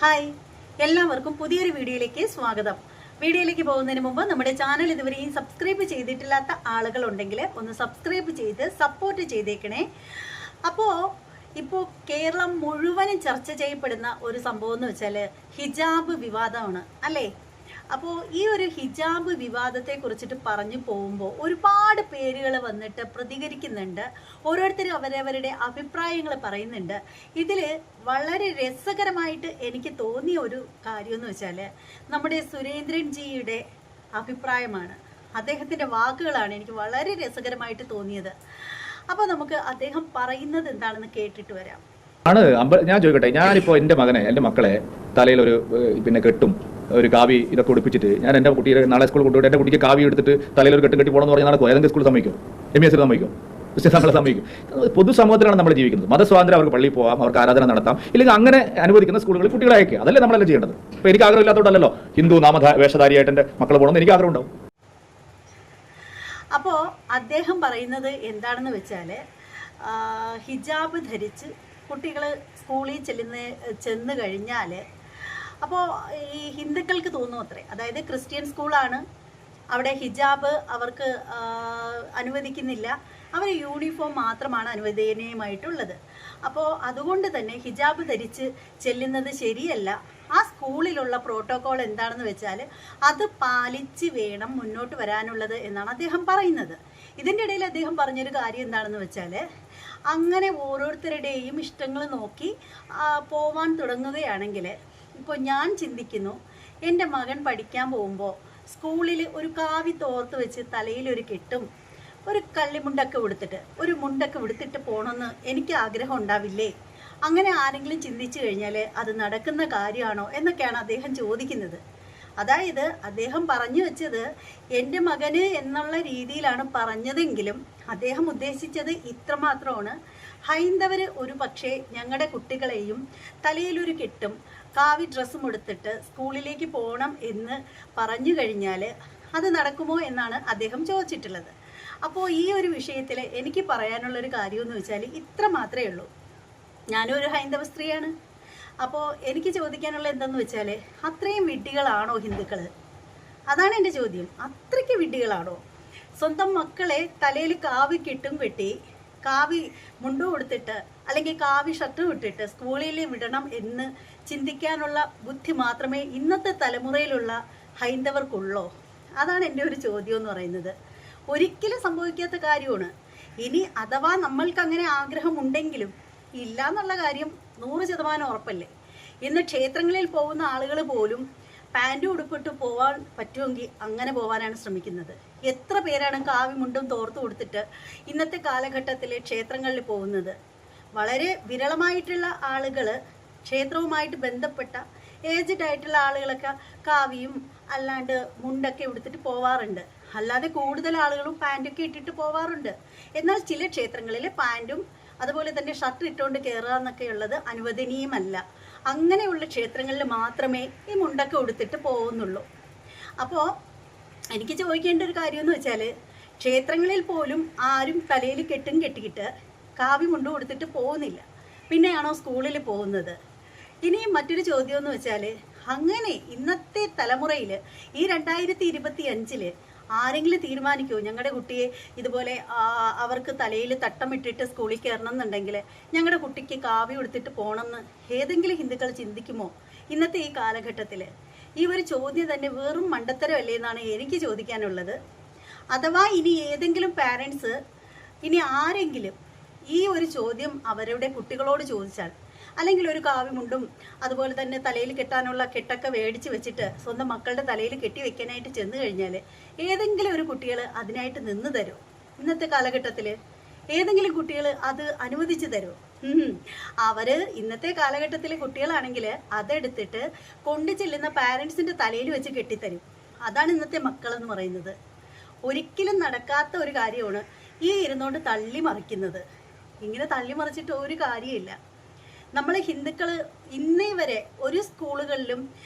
Hi, എല്ലാവർക്കും പുതിയൊരു വീഡിയോയിലേക്ക് സ്വാഗതം. വീഡിയോയിലേക്ക് പോകുന്നതിന് മുമ്പ് നമ്മുടെ ചാനൽ ഇതുവരെയും സബ്സ്ക്രൈബ് ചെയ്തിട്ടില്ലാത്ത ആളുകളുണ്ടെങ്കിൽ ഒന്ന് സബ്സ്ക്രൈബ് ചെയ്ത് സപ്പോർട്ട് ചെയ്തേക്കണേ. ഇപ്പോൾ കേരളം മുഴുവനും ചർച്ച ചെയ്യപ്പെടുന്ന ഒരു സംഭവം എന്ന് വെച്ചാൽ ഹിജാബ് വിവാദമാണ് അല്ലേ. അപ്പോൾ ഈ ഒരു ഹിജാബ് വിവാദത്തെ കുറിച്ചിട്ട് പറഞ്ഞു പോകുമ്പോൾ ഒരുപാട് പേരുകൾ വന്നിട്ട് പ്രതികരിക്കുന്നുണ്ട്. ഓരോരുത്തരും അവരവരുടെ അഭിപ്രായങ്ങൾ പറയുന്നുണ്ട്. ഇതിൽ വളരെ രസകരമായിട്ട് എനിക്ക് തോന്നിയ ഒരു കാര്യം എന്ന് വെച്ചാൽ നമ്മുടെ സുരേന്ദ്രൻജിയുടെ അഭിപ്രായമാണ്. അദ്ദേഹത്തിൻ്റെ വാക്കുകളാണ് എനിക്ക് വളരെ രസകരമായിട്ട് തോന്നിയത്. അപ്പോൾ നമുക്ക് അദ്ദേഹം പറയുന്നത് എന്താണെന്ന് കേട്ടിട്ട് വരാം. ഞാൻ ചോദിക്കട്ടെ, ഞാനിപ്പോൾ എൻ്റെ മക്കളെ തലയിൽ ഒരു കെട്ടും ഒരു കാവി ഇതൊക്കെ ഉടുപ്പിച്ചിട്ട് ഞാൻ എൻ്റെ കുട്ടിയെ നാളെ സ്കൂളിൽ കൊണ്ടുപോയി എൻ്റെ കുട്ടിക്ക് കാവി എടുത്തിട്ട് തലയിൽ ഒരു കെട്ടി പോകണമെന്ന് പറഞ്ഞാൽ നടക്കും? ഏതെങ്കിലും സ്കൂൾ സമ്മതിക്കും? MES സമ്മതിക്കും? ക്രിസ്ത്യൻ നമ്മളെ സമ്മതിക്കും? പൊതുസമൂഹത്തിലാണ് നമ്മൾ ജീവിക്കുന്നത്. മതസ്വാതന്ത്ര്യം, അവർക്ക് പള്ളിയിൽ പോകാം, അവർക്ക് ആരാധന നടത്താം. ഇല്ലെങ്കിൽ അങ്ങനെ അനുവദിക്കുന്ന സ്കൂളുകളിൽ കുട്ടികളെ അയക്കുക. അതല്ലേ നമ്മളെല്ലാം ചെയ്യേണ്ടത്. ഇപ്പോൾ എനിക്ക് ആഗ്രഹമില്ലാത്തതുകൊണ്ടല്ലോ ഹിന്ദു വേഷധാരിയായിട്ട് എൻ്റെ മക്കൾ പോകണമെന്ന് എനിക്ക് ആഗ്രഹം ഉണ്ടാവും. അപ്പോൾ അദ്ദേഹം പറയുന്നത് എന്താണെന്ന് വെച്ചാൽ ഹിജാബ് ധരിച്ച് കുട്ടികൾ സ്കൂളിൽ ചെന്ന് കഴിഞ്ഞാൽ അപ്പോൾ ഈ ഹിന്ദുക്കൾക്ക് തോന്നും അത്രേ, അതായത് ക്രിസ്ത്യൻ സ്കൂളാണ്, അവിടെ ഹിജാബ് അവർക്ക് അനുവദിക്കുന്നില്ല, അവർ യൂണിഫോം മാത്രമാണ് അനുവദനീയമായിട്ടുള്ളത്. അപ്പോൾ അതുകൊണ്ട് തന്നെ ഹിജാബ് ധരിച്ച് ചെല്ലുന്നത് ശരിയല്ല. ആ സ്കൂളിലുള്ള പ്രോട്ടോകോൾ എന്താണെന്ന് വെച്ചാൽ അത് പാലിച്ച് വേണം മുന്നോട്ട് വരാനുള്ളത് എന്നാണ് അദ്ദേഹം പറയുന്നത്. ഇതിൻ്റെ ഇടയിൽ അദ്ദേഹം പറഞ്ഞൊരു കാര്യം എന്താണെന്ന് വെച്ചാൽ അങ്ങനെ ഓരോരുത്തരുടെയും ഇഷ്ടങ്ങൾ നോക്കി പോവാൻ തുടങ്ങുകയാണെങ്കിൽ, ഇപ്പോൾ ഞാൻ ചിന്തിക്കുന്നു, എൻ്റെ മകൻ പഠിക്കാൻ പോകുമ്പോൾ സ്കൂളിൽ ഒരു കാവി തോർത്ത് വെച്ച് തലയിലൊരു കെട്ടും ഒരു കള്ളിമുണ്ടൊക്കെ ഉടുത്തിട്ട് പോകണമെന്ന് എനിക്ക് ആഗ്രഹം ഉണ്ടാവില്ലേ? അങ്ങനെ ആരെങ്കിലും ചിന്തിച്ചു കഴിഞ്ഞാൽ അത് നടക്കുന്ന കാര്യമാണോ എന്നൊക്കെയാണ് അദ്ദേഹം ചോദിക്കുന്നത്. അതായത് അദ്ദേഹം പറഞ്ഞു വെച്ചത് എൻ്റെ മകന് എന്നുള്ള രീതിയിലാണ് പറഞ്ഞതെങ്കിലും അദ്ദേഹം ഉദ്ദേശിച്ചത് ഇത്രമാത്രമാണ്: ഹൈന്ദവർ ഒരു പക്ഷേ ഞങ്ങളുടെ കുട്ടികളെയും തലയിലൊരു കെട്ടും കാവി ഡ്രസ്സും എടുത്തിട്ട് സ്കൂളിലേക്ക് പോകണം എന്ന് പറഞ്ഞു കഴിഞ്ഞാൽ അത് നടക്കുമോ എന്നാണ് അദ്ദേഹം ചോദിച്ചിട്ടുള്ളത്. അപ്പോൾ ഈ ഒരു വിഷയത്തിൽ എനിക്ക് പറയാനുള്ളൊരു കാര്യമെന്ന് വെച്ചാൽ ഇത്ര മാത്രമേ ഉള്ളൂ. ഞാനൊരു ഹൈന്ദവ സ്ത്രീയാണ്. അപ്പോൾ എനിക്ക് ചോദിക്കാനുള്ള എന്തെന്ന് വെച്ചാൽ, അത്രയും വിഡ്ഢികളാണോ ഹിന്ദുക്കൾ? അതാണ് എൻ്റെ ചോദ്യം. അത്രയ്ക്ക് വിഡ്ഢികളാണോ? സ്വന്തം മക്കളെ തലയിൽ കാവി കെട്ടും കെട്ടി കാവി മുണ്ടും കൊടുത്തിട്ട് അല്ലെങ്കിൽ കാവി ഷർട്ടും ഇട്ടിട്ട് സ്കൂളിൽ വിടണം എന്ന് ചിന്തിക്കാനുള്ള ബുദ്ധി മാത്രമേ ഇന്നത്തെ തലമുറയിലുള്ള ഹൈന്ദവർക്കുള്ളോ? അതാണ് എൻ്റെ ഒരു ചോദ്യം എന്ന് പറയുന്നത്. ഒരിക്കലും സംഭവിക്കാത്ത കാര്യമാണ്. ഇനി അഥവാ നമ്മൾക്ക് അങ്ങനെ ആഗ്രഹമുണ്ടെങ്കിലും ഇല്ല എന്നുള്ള കാര്യം 100% ഉറപ്പല്ലേ. ഇന്ന് ക്ഷേത്രങ്ങളിൽ പോകുന്ന ആളുകൾ പോലും പാൻറ് ഉടുപ്പിട്ട് പോകാൻ പറ്റുമെങ്കിൽ അങ്ങനെ പോകാനാണ് ശ്രമിക്കുന്നത്. എത്ര പേരാണ് കാവി മുണ്ടും തോർത്ത് കൊടുത്തിട്ട് ഇന്നത്തെ കാലഘട്ടത്തിൽ ക്ഷേത്രങ്ങളിൽ പോകുന്നത്? വളരെ വിരളമായിട്ടുള്ള ആളുകൾ, ക്ഷേത്രവുമായിട്ട് ബന്ധപ്പെട്ട ഏജ്ഡ് ആയിട്ടുള്ള ആളുകളൊക്കെ കാവിയും അല്ലാണ്ട് മുണ്ടൊക്കെ എടുത്തിട്ട് പോവാറുണ്ട്. അല്ലാതെ കൂടുതൽ ആളുകളും പാൻറ്റൊക്കെ ഇട്ടിട്ട് പോവാറുണ്ട്. എന്നാൽ ചില ക്ഷേത്രങ്ങളിൽ പാൻറ്റും അതുപോലെ തന്നെ ഷർട്ട് ഇട്ടുകൊണ്ട് കയറുക എന്നൊക്കെയുള്ളത് അനുവദനീയമല്ല. അങ്ങനെയുള്ള ക്ഷേത്രങ്ങളിൽ മാത്രമേ ഈ മുണ്ടൊക്കെ ഉടുത്തിട്ട് പോകുന്നുള്ളൂ. അപ്പോൾ എനിക്ക് ചോദിക്കേണ്ട ഒരു കാര്യമെന്ന് വെച്ചാൽ, ക്ഷേത്രങ്ങളിൽ പോലും ആരും തലയിൽ കെട്ടും കെട്ടിയിട്ട് കാവി മുണ്ടും കൊടുത്തിട്ട് പോകുന്നില്ല, പിന്നെയാണോ സ്കൂളിൽ പോകുന്നത്? ഇനിയും മറ്റൊരു ചോദ്യം എന്ന് വെച്ചാൽ, അങ്ങനെ ഇന്നത്തെ തലമുറയിൽ ഈ 2025 ആരെങ്കിലും തീരുമാനിക്കുമോ ഞങ്ങളുടെ കുട്ടിയെ ഇതുപോലെ അവർക്ക് തലയിൽ തട്ടമിട്ടിട്ട് സ്കൂളിൽ കയറണം എന്നുണ്ടെങ്കിൽ ഞങ്ങളുടെ കുട്ടിക്ക് കാവി ഉടുത്തിട്ട് പോകണമെന്ന് ഏതെങ്കിലും ഹിന്ദുക്കൾ ചിന്തിക്കുമോ ഇന്നത്തെ ഈ കാലഘട്ടത്തിൽ? ഈ ഒരു ചോദ്യം തന്നെ വെറും മണ്ടത്തരമല്ലേ എന്നാണ് എനിക്ക് ചോദിക്കാനുള്ളത്. അഥവാ ഇനി ഏതെങ്കിലും പാരൻസ് ഇനി ആരെങ്കിലും ഈ ഒരു ചോദ്യം അവരുടെ കുട്ടികളോട് ചോദിച്ചാൽ, അല്ലെങ്കിൽ ഒരു കാവിമുണ്ടും അതുപോലെ തന്നെ തലയിൽ കെട്ടാനുള്ള കെട്ടൊക്കെ മേടിച്ച് വെച്ചിട്ട് സ്വന്തം മക്കളുടെ തലയിൽ കെട്ടി വെക്കാനായിട്ട് ചെന്ന് കഴിഞ്ഞാൽ ഏതെങ്കിലും ഒരു കുട്ടികൾ അതിനായിട്ട് നിന്ന് തരുമോ? ഇന്നത്തെ കാലഘട്ടത്തിൽ ഏതെങ്കിലും കുട്ടികൾ അത് അനുവദിച്ച് തരുമോ? അവർ ഇന്നത്തെ കാലഘട്ടത്തിലെ കുട്ടികളാണെങ്കിൽ അതെടുത്തിട്ട് കൊണ്ടു ചെല്ലുന്ന പാരൻസിൻ്റെ തലയിൽ വെച്ച് കെട്ടിത്തരും. അതാണ് ഇന്നത്തെ മക്കളെന്ന് പറയുന്നത്. ഒരിക്കലും നടക്കാത്ത ഒരു കാര്യമാണ് ഈ ഇരുന്നുകൊണ്ട് തള്ളി മറിക്കുന്നത്. ഇങ്ങനെ തള്ളി മറിച്ചിട്ട് ഒരു കാര്യമില്ല. നമ്മൾ ഹിന്ദുക്കൾ ഇന്നേ വരെ ഒരു സ്കൂളുകളിലും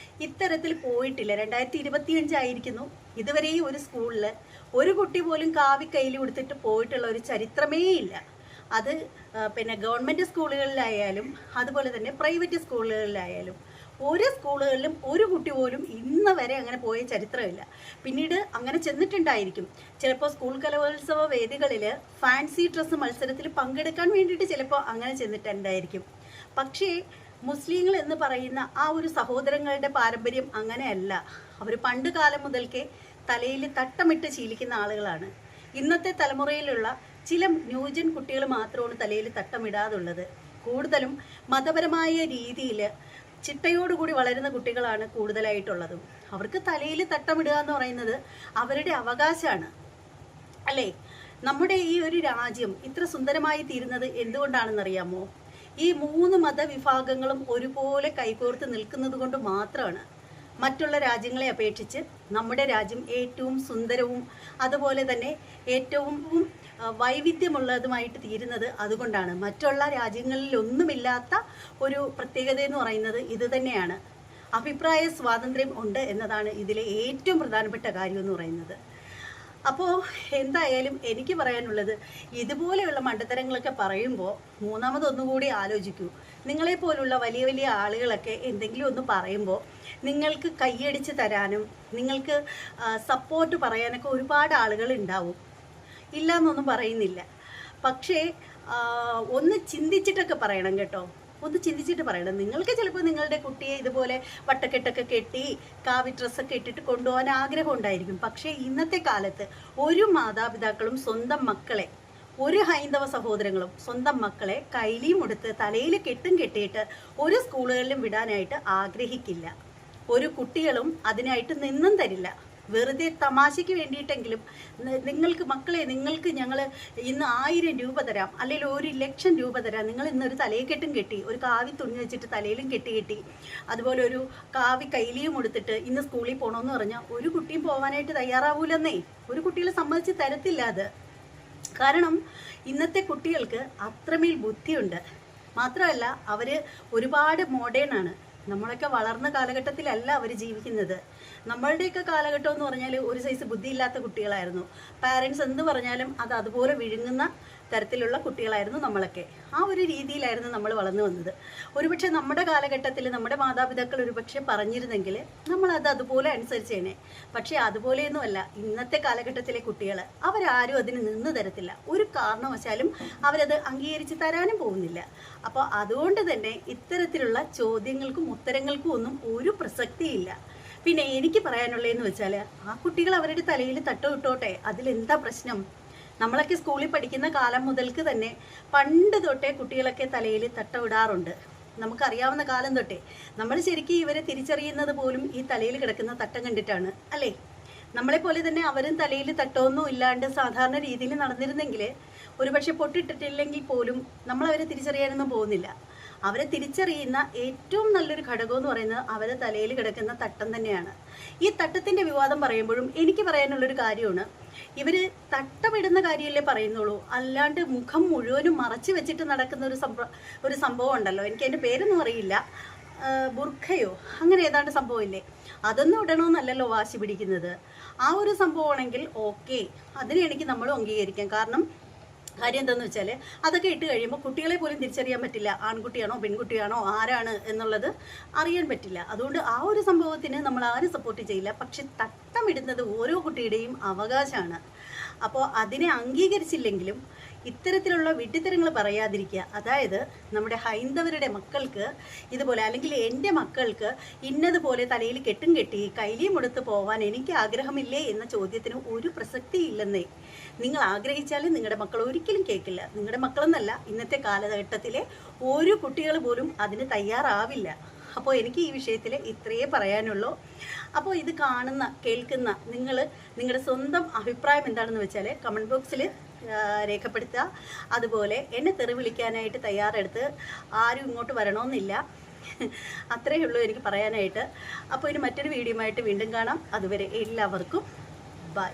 ഇത്തരത്തിൽ പോയിട്ടില്ല. 2025 ആയിരിക്കുന്നു, ഇതുവരെയും ഒരു സ്കൂളിൽ ഒരു കുട്ടി പോലും കാവി കയ്യിൽ കൊടുത്തിട്ട് പോയിട്ടുള്ള ഒരു ചരിത്രമേ ഇല്ല. അത് പിന്നെ ഗവൺമെൻറ് സ്കൂളുകളിലായാലും അതുപോലെ തന്നെ പ്രൈവറ്റ് സ്കൂളുകളിലായാലും ഒരു സ്കൂളുകളിലും ഒരു കുട്ടി പോലും ഇന്ന് വരെ അങ്ങനെ പോയ ചരിത്രമില്ല. പിന്നീട് അങ്ങനെ ചെന്നിട്ടുണ്ടായിരിക്കും. ചിലപ്പോൾ സ്കൂൾ കലോത്സവ വേദികളിൽ ഫാൻസി ഡ്രസ്സ് മത്സരത്തിൽ പങ്കെടുക്കാൻ വേണ്ടിയിട്ട് ചിലപ്പോൾ അങ്ങനെ ചെന്നിട്ടുണ്ടായിരിക്കും. പക്ഷേ മുസ്ലിങ്ങൾ എന്ന് പറയുന്ന ആ ഒരു സഹോദരങ്ങളുടെ പാരമ്പര്യം അങ്ങനെയല്ല. അവർ പണ്ട് കാലം മുതൽക്കേ തലയിൽ തട്ടമിട്ട് ശീലിക്കുന്ന ആളുകളാണ്. ഇന്നത്തെ തലമുറയിലുള്ള ചില ന്യൂജൻ കുട്ടികൾ മാത്രമാണ് തലയിൽ തട്ടമിടാതുള്ളത്. കൂടുതലും മതപരമായ രീതിയിൽ ചിട്ടയോടുകൂടി വളരുന്ന കുട്ടികളാണ് കൂടുതലായിട്ടുള്ളതും. അവർക്ക് തലയിൽ തട്ടമിടുക എന്ന് പറയുന്നത് അവരുടെ അവകാശമാണ്, അല്ലേ? നമ്മുടെ ഈ ഒരു രാജ്യം ഇത്ര സുന്ദരമായി തീരുന്നത് എന്തുകൊണ്ടാണെന്നറിയാമോ? ഈ 3 മതവിഭാഗങ്ങളും ഒരുപോലെ കൈകോർത്ത് നിൽക്കുന്നത് കൊണ്ട് മാത്രമാണ്. മറ്റുള്ള രാജ്യങ്ങളെ അപേക്ഷിച്ച് നമ്മുടെ രാജ്യം ഏറ്റവും സുന്ദരവും അതുപോലെ തന്നെ ഏറ്റവും വൈവിധ്യമുള്ളതുമായിട്ട് തീരുന്നത് അതുകൊണ്ടാണ്. മറ്റുള്ള രാജ്യങ്ങളിലൊന്നുമില്ലാത്ത ഒരു പ്രത്യേകത എന്ന് പറയുന്നത് ഇത് തന്നെയാണ്. അഭിപ്രായ സ്വാതന്ത്ര്യം ഉണ്ട് എന്നതാണ് ഇതിലെ ഏറ്റവും പ്രധാനപ്പെട്ട കാര്യം എന്ന് പറയുന്നത്. അപ്പോൾ എന്തായാലും എനിക്ക് പറയാനുള്ളത്, ഇതുപോലെയുള്ള മണ്ടത്തരങ്ങളൊക്കെ പറയുമ്പോൾ മൂന്നാമതൊന്നുകൂടി ആലോചിക്കൂ. നിങ്ങളെപ്പോലുള്ള വലിയ വലിയ ആളുകളൊക്കെ എന്തെങ്കിലും ഒന്ന് പറയുമ്പോൾ നിങ്ങൾക്ക് കൈയടിച്ച് തരാനും നിങ്ങൾക്ക് സപ്പോർട്ട് പറയാനൊക്കെ ഒരുപാട് ആളുകൾ ഉണ്ടാവും, ഇല്ല എന്നൊന്നും പറയുന്നില്ല. പക്ഷേ ഒന്ന് ചിന്തിച്ചിട്ടൊക്കെ പറയണം കേട്ടോ, ഒന്ന് ചിന്തിച്ചിട്ട് പറയണം. നിങ്ങൾക്ക് ചിലപ്പോൾ നിങ്ങളുടെ കുട്ടിയെ ഇതുപോലെ വട്ടക്കെട്ടൊക്കെ കെട്ടി കാവി ഡ്രസ്സൊക്കെ ഇട്ടിട്ട് കൊണ്ടുപോകാൻ ആഗ്രഹം ഉണ്ടായിരിക്കും. പക്ഷേ ഇന്നത്തെ കാലത്ത് ഒരു മാതാപിതാക്കളും സ്വന്തം മക്കളെ, ഒരു ഹൈന്ദവ സഹോദരങ്ങളും സ്വന്തം മക്കളെ കൈലിയും എടുത്ത് തലയിൽ കെട്ടും കെട്ടിയിട്ട് ഒരു സ്കൂളുകളിലും വിടാനായിട്ട് ആഗ്രഹിക്കില്ല. ഒരു കുട്ടികളും അതിനായിട്ട് നിന്നും തരില്ല. വെറുതെ തമാശയ്ക്ക് വേണ്ടിയിട്ടെങ്കിലും നിങ്ങൾക്ക് മക്കളെ, നിങ്ങൾക്ക് ഞങ്ങൾ ഇന്ന് 1000 രൂപ തരാം, അല്ലെങ്കിൽ 1,00,000 രൂപ തരാം, നിങ്ങൾ ഇന്നൊരു തലയെക്കെട്ടും കെട്ടി, ഒരു കാവി തുണി വെച്ചിട്ട് തലയിലും കെട്ടി അതുപോലെ ഒരു കാവി കൈലിയും കൊടുത്തിട്ട് ഇന്ന് സ്കൂളിൽ പോകണമെന്ന് പറഞ്ഞാൽ ഒരു കുട്ടിയും പോകാനായിട്ട് തയ്യാറാവൂലെന്നേ. ഒരു കുട്ടികളെ സമ്മതിച്ച് തരത്തില്ല അത്. കാരണം ഇന്നത്തെ കുട്ടികൾക്ക് അത്രമേൽ ബുദ്ധിയുണ്ട്. മാത്രമല്ല അവർ ഒരുപാട് മോഡേൺ ആണ്. നമ്മളൊക്കെ വളർന്ന കാലഘട്ടത്തിലല്ല അവർ ജീവിക്കുന്നത്. നമ്മളുടെയൊക്കെ കാലഘട്ടം എന്ന് പറഞ്ഞാൽ ഒരു സൈസ് ബുദ്ധിയില്ലാത്ത കുട്ടികളായിരുന്നു. പാരൻസ് എന്ത് പറഞ്ഞാലും അത് അതുപോലെ വിഴുങ്ങുന്ന തരത്തിലുള്ള കുട്ടികളായിരുന്നു നമ്മളൊക്കെ. ആ ഒരു രീതിയിലായിരുന്നു നമ്മൾ വളർന്നു വന്നത്. ഒരുപക്ഷെ നമ്മുടെ കാലഘട്ടത്തിൽ നമ്മുടെ മാതാപിതാക്കൾ ഒരുപക്ഷെ പറഞ്ഞിരുന്നെങ്കിൽ നമ്മളത് അതുപോലെ അനുസരിച്ചേനെ. പക്ഷേ അതുപോലെയൊന്നുമല്ല ഇന്നത്തെ കാലഘട്ടത്തിലെ കുട്ടികൾ. അവരാരും അതിന് നിന്ന് തരത്തില്ല. ഒരു കാരണവശാലും അവരത് അംഗീകരിച്ച് തരാനും പോകുന്നില്ല. അപ്പോൾ അതുകൊണ്ട് തന്നെ ഇത്തരത്തിലുള്ള ചോദ്യങ്ങൾക്കും ഉത്തരങ്ങൾക്കും ഒന്നും ഒരു പ്രസക്തിയില്ല. പിന്നെ എനിക്ക് പറയാനുള്ളതെന്ന് വെച്ചാൽ ആ കുട്ടികൾ അവരുടെ തലയിൽ തട്ടമിട്ടോട്ടെ, അതിലെന്താ പ്രശ്നം? നമ്മളൊക്കെ സ്കൂളിൽ പഠിക്കുന്ന കാലം മുതൽക്ക് തന്നെ പണ്ട് തൊട്ടേ കുട്ടികളൊക്കെ തലയിൽ തട്ടമിടാറുണ്ട്. നമുക്കറിയാവുന്ന കാലം തൊട്ടേ നമ്മൾ ശരിക്കും ഇവരെ തിരിച്ചറിയുന്നത് പോലും ഈ തലയിൽ കിടക്കുന്ന തട്ടം കണ്ടിട്ടാണ്, അല്ലേ? നമ്മളെപ്പോലെ തന്നെ അവരും തലയിൽ തട്ടമൊന്നും ഇല്ലാണ്ട് സാധാരണ രീതിയിൽ നടന്നിരുന്നെങ്കിൽ ഒരുപക്ഷെ പൊട്ടിട്ടിട്ടില്ലെങ്കിൽ പോലും നമ്മളവരെ തിരിച്ചറിയാനൊന്നും പോകുന്നില്ല. അവരെ തിരിച്ചറിയുന്ന ഏറ്റവും നല്ലൊരു ഘടകം എന്ന് പറയുന്നത് അവരെ തലയിൽ കിടക്കുന്ന തട്ടം തന്നെയാണ്. ഈ തട്ടത്തിൻ്റെ വിവാദം പറയുമ്പോഴും എനിക്ക് പറയാനുള്ളൊരു കാര്യമാണ്, ഇവർ തട്ടമിടുന്ന കാര്യമല്ലേ പറയുന്നുള്ളൂ, അല്ലാണ്ട് മുഖം മുഴുവനും മറച്ചു വെച്ചിട്ട് നടക്കുന്ന ഒരു സംഭവം ഉണ്ടല്ലോ, എനിക്ക് അതിൻ്റെ പേരൊന്നും അറിയില്ല, ബുർഖയോ അങ്ങനെ ഏതാണ്ട് സംഭവമില്ലേ, അതൊന്നും ഇടണമെന്നല്ലല്ലോ വാശി പിടിക്കുന്നത്. ആ ഒരു സംഭവമാണെങ്കിൽ ഓക്കെ, അതിനെ എനിക്ക് നമ്മളും അംഗീകരിക്കാം. കാര്യം എന്താണെന്ന് വെച്ചാൽ അതൊക്കെ ഇട്ട് കഴിയുമ്പോൾ കുട്ടികളെ പോലും തിരിച്ചറിയാൻ പറ്റില്ല, ആൺകുട്ടിയാണോ പെൺകുട്ടിയാണോ ആരാണ് എന്നുള്ളത് അറിയാൻ പറ്റില്ല. അതുകൊണ്ട് ആ ഒരു സംഭവത്തിന് നമ്മൾ ആരും സപ്പോർട്ട് ചെയ്യില്ല. പക്ഷെ തട്ടമിടുന്നത് ഓരോ കുട്ടിയുടെയും അവകാശമാണ്. അപ്പോൾ അതിനെ അംഗീകരിച്ചില്ലെങ്കിലും ഇത്തരത്തിലുള്ള വിഡ്ഢിത്തരങ്ങൾ പറയാതിരിക്കുക. അതായത് നമ്മുടെ ഹൈന്ദവരുടെ മക്കൾക്ക് ഇതുപോലെ, അല്ലെങ്കിൽ എൻ്റെ മക്കൾക്ക് ഇന്നതുപോലെ തലയിൽ കെട്ടും കെട്ടി കൈലിയും എടുത്ത് പോകാൻ എനിക്ക് ആഗ്രഹമില്ലേ എന്ന ചോദ്യത്തിന് ഒരു പ്രസക്തി ഇല്ലെന്നേ. നിങ്ങൾ ആഗ്രഹിച്ചാലും നിങ്ങളുടെ മക്കൾ ഒരിക്കലും കേൾക്കില്ല. നിങ്ങളുടെ മക്കളെന്നല്ല, ഇന്നത്തെ കാലഘട്ടത്തിലെ ഒരു കുട്ടികൾ പോലും അതിന് തയ്യാറാവില്ല. അപ്പോൾ എനിക്ക് ഈ വിഷയത്തിൽ ഇത്രയേ പറയാനുള്ളൂ. അപ്പോൾ ഇത് കാണുന്ന കേൾക്കുന്ന നിങ്ങളുടെ സ്വന്തം അഭിപ്രായം എന്താണെന്ന് വെച്ചാൽ കമൻറ്റ് ബോക്സിൽ രേഖപ്പെടുത്തുക. അതുപോലെ എന്നെ തെറി വിളിക്കാനായിട്ട് തയ്യാറെടുത്ത് ആരും ഇങ്ങോട്ട് വരണമെന്നില്ല. അത്രയേ ഉള്ളൂ എനിക്ക് പറയാനായിട്ട്. അപ്പോൾ ഇനി മറ്റൊരു വീഡിയോയുമായിട്ട് വീണ്ടും കാണാം. അതുവരെ എല്ലാവർക്കും ബൈ.